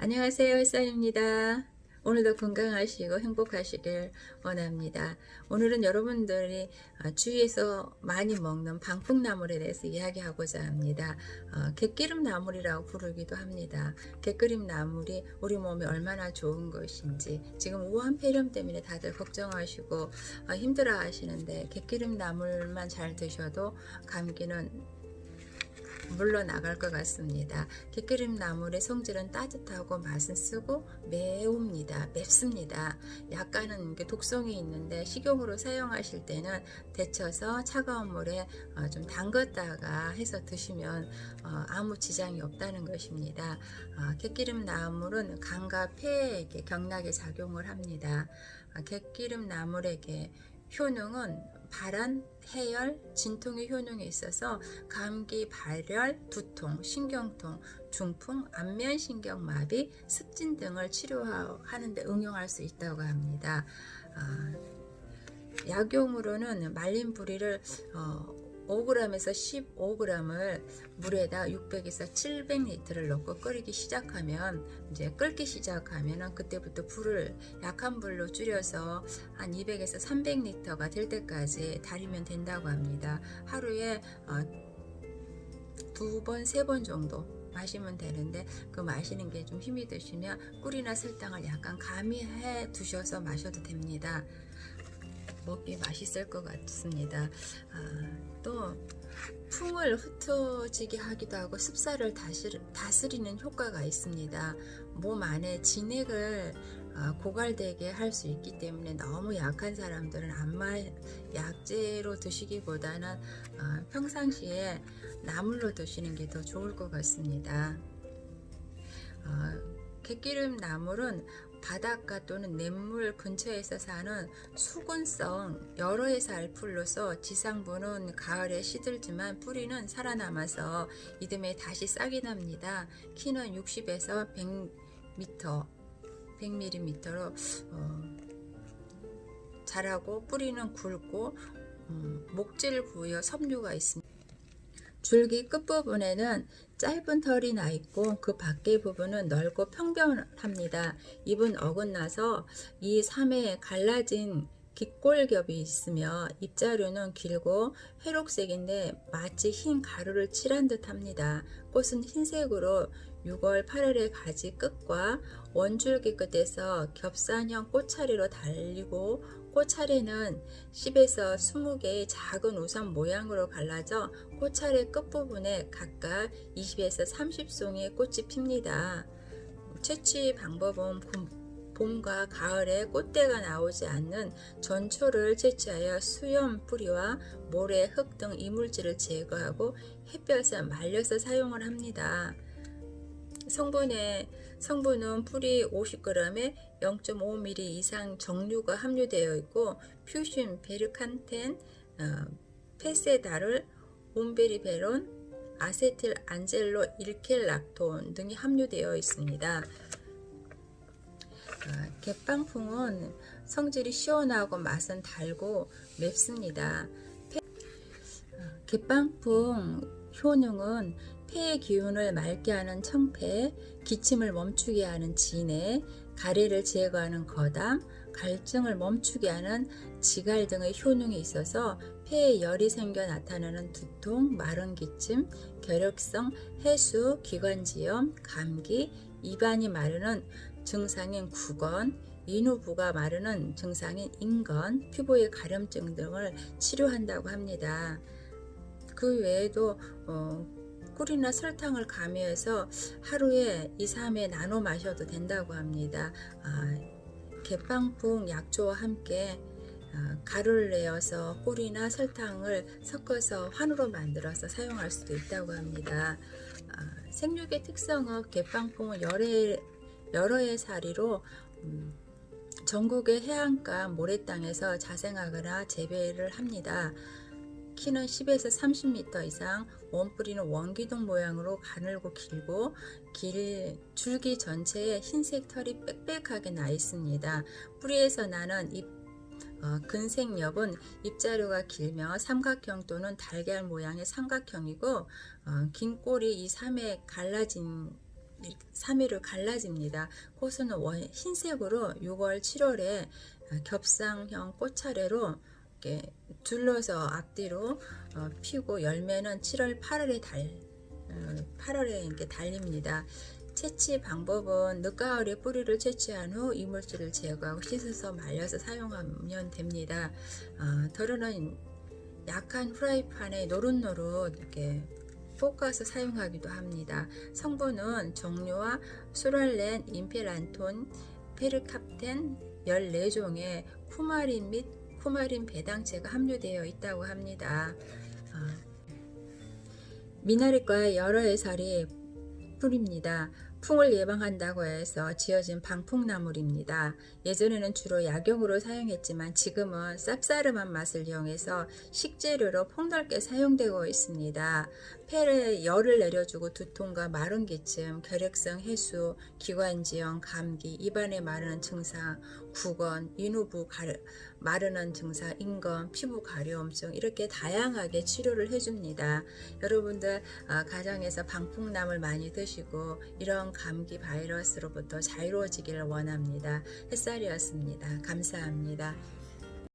안녕하세요, 햇살입니다. 오늘도 건강하시고 행복하시길 원합니다. 오늘은 여러분들이 주위에서 많이 먹는 방풍나물에 대해서 이야기하고자 합니다. 갯기름 나물이라고 부르기도 합니다. 갯기름 나물이 우리 몸에 얼마나 좋은 것인지, 지금 우한 폐렴 때문에 다들 걱정하시고 힘들어 하시는데, 갯기름 나물만 잘 드셔도 감기는 물러나갈 것 같습니다. 갯기름 나물의 성질은 따뜻하고 맛은 쓰고 매웁니다. 맵습니다. 약간은 독성이 있는데 식용으로 사용하실 때는 데쳐서 차가운 물에 좀 담갔다가 해서 드시면 아무 지장이 없다는 것입니다. 갯기름 나물은 간과 폐에게 경락에 작용을 합니다. 갯기름 나물에게 효능은 발한, 해열, 진통의 효능이 있어서 감기, 발열, 두통, 신경통, 중풍, 안면신경마비, 습진 등을 치료하는 데 응용할 수 있다고 합니다. 약용으로는 말린 부리를 5g에서 15g을 물에다 600에서 700리터를 넣고 끓이기 시작하면, 이제 끓기 시작하면은 그때부터 불을 약한 불로 줄여서 한 200에서 300리터가 될 때까지 달이면 된다고 합니다. 하루에 2번, 3번 정도 마시면 되는데, 그 마시는 게 좀 힘이 드시면 꿀이나 설탕을 약간 가미해 두셔서 마셔도 됩니다. 먹기 맛있을 것 같습니다. 또 풍을 흩어지게 하기도 하고 습사를 다스리는 효과가 있습니다. 몸 안에 진액을 고갈되게 할 수 있기 때문에 너무 약한 사람들은 약재로 드시기보다는 평상시에 나물로 드시는 게 더 좋을 것 같습니다. 갯기름 나물은 바닷가 또는 냇물 근처에서 사는 수군성 여러 해 살 풀로서 지상부는 가을에 시들지만 뿌리는 살아남아서 이듬해 다시 싹이 납니다. 키는 60에서 100mm로 자라고 뿌리는 굵고 목질 부여 섬유가 있습니다. 줄기 끝부분에는 짧은 털이 나 있고 그 밖의 부분은 넓고 평평합니다. 잎은 어긋나서 이 3에 갈라진 깃골겹이 있으며 잎자루는 길고 회록색인데 마치 흰 가루를 칠한 듯 합니다. 꽃은 흰색으로 6월 8월의 가지 끝과 원줄기 끝에서 겹산형 꽃차례로 달리고, 꽃차례는 10에서 20개의 작은 우산 모양으로 갈라져 꽃차례 끝부분에 각각 20에서 30송의 꽃이 핍니다. 채취 방법은 봄과 가을에 꽃대가 나오지 않는 전초를 채취하여 수염 뿌리와 모래, 흙 등 이물질을 제거하고 햇볕에 말려서 사용을 합니다. 성분은 뿌리 50g에 0.5ml 이상 정류가 함유되어 있고, 퓨신, 베르칸텐, 페세다를, 옴베리베론, 아세틸 안젤로 일켈락톤 등이 함유되어 있습니다. 갯방풍은 성질이 시원하고 맛은 달고 맵습니다. 갯방풍 효능은 폐의 기운을 맑게 하는 청폐, 기침을 멈추게 하는 진해, 가래를 제거하는 거담, 갈증을 멈추게 하는 지갈 등의 효능이 있어서 폐에 열이 생겨 나타나는 두통, 마른 기침, 결핵성, 해수, 기관지염, 감기, 입안이 마르는 증상인 구건, 인후부가 마르는 증상인 인건, 피부의 가려움증 등을 치료한다고 합니다. 그 외에도 꿀이나 설탕을 가미해서 하루에 2, 3회 나눠 마셔도 된다고 합니다. 갯방풍 약초와 함께 가루를 내어서 꿀이나 설탕을 섞어서 환으로 만들어서 사용할 수도 있다고 합니다. 생육의 특성은 갯방풍은 여러 해 살이로 전국의 해안가 모래땅에서 자생하거나 재배를 합니다. 키는 10에서 30m 이상, 원뿌리는 원기둥 모양으로 가늘고 길고, 줄기 전체에 흰색 털이 빽빽하게 나 있습니다. 뿌리에서 나는 근생엽은 잎자루가 길며 삼각형 또는 달걀 모양의 삼각형이고, 긴 꼬리 이 3에 갈라진 3일을 갈라집니다. 꽃은 흰색으로 6월, 7월에 겹상형 꽃차례로 이렇게 둘러서 앞뒤로 피고 열매는 7월, 8월에 이렇게 달립니다. 채취 방법은 늦가을에 뿌리를 채취한 후 이물질을 제거하고 씻어서 말려서 사용하면 됩니다. 덜어는 약한 프라이팬에 노릇노릇 이렇게 볶아서 사용하기도 합니다. 성분은 종류와 수랄렌, 임페란톤, 페르캅텐 14종의 쿠마린 및 쿠마린 배당체가 함유되어 있다고 합니다. 미나리과의 여러 해설이 풀입니다. 풍을 예방한다고 해서 지어진 방풍나물입니다. 예전에는 주로 약용으로 사용했지만 지금은 쌉싸름한 맛을 이용해서 식재료로 폭넓게 사용되고 있습니다. 폐에 열을 내려주고 두통과 마른 기침, 결핵성 해수, 기관지염, 감기, 입안에 마르는 증상, 구건, 인후부 마르는 증상, 인건, 피부 가려움증 이렇게 다양하게 치료를 해줍니다. 여러분들 가정에서 방풍나물 많이 드시고 이런 감기 바이러스로부터 자유로워지기를 원합니다. 햇살이었습니다. 감사합니다.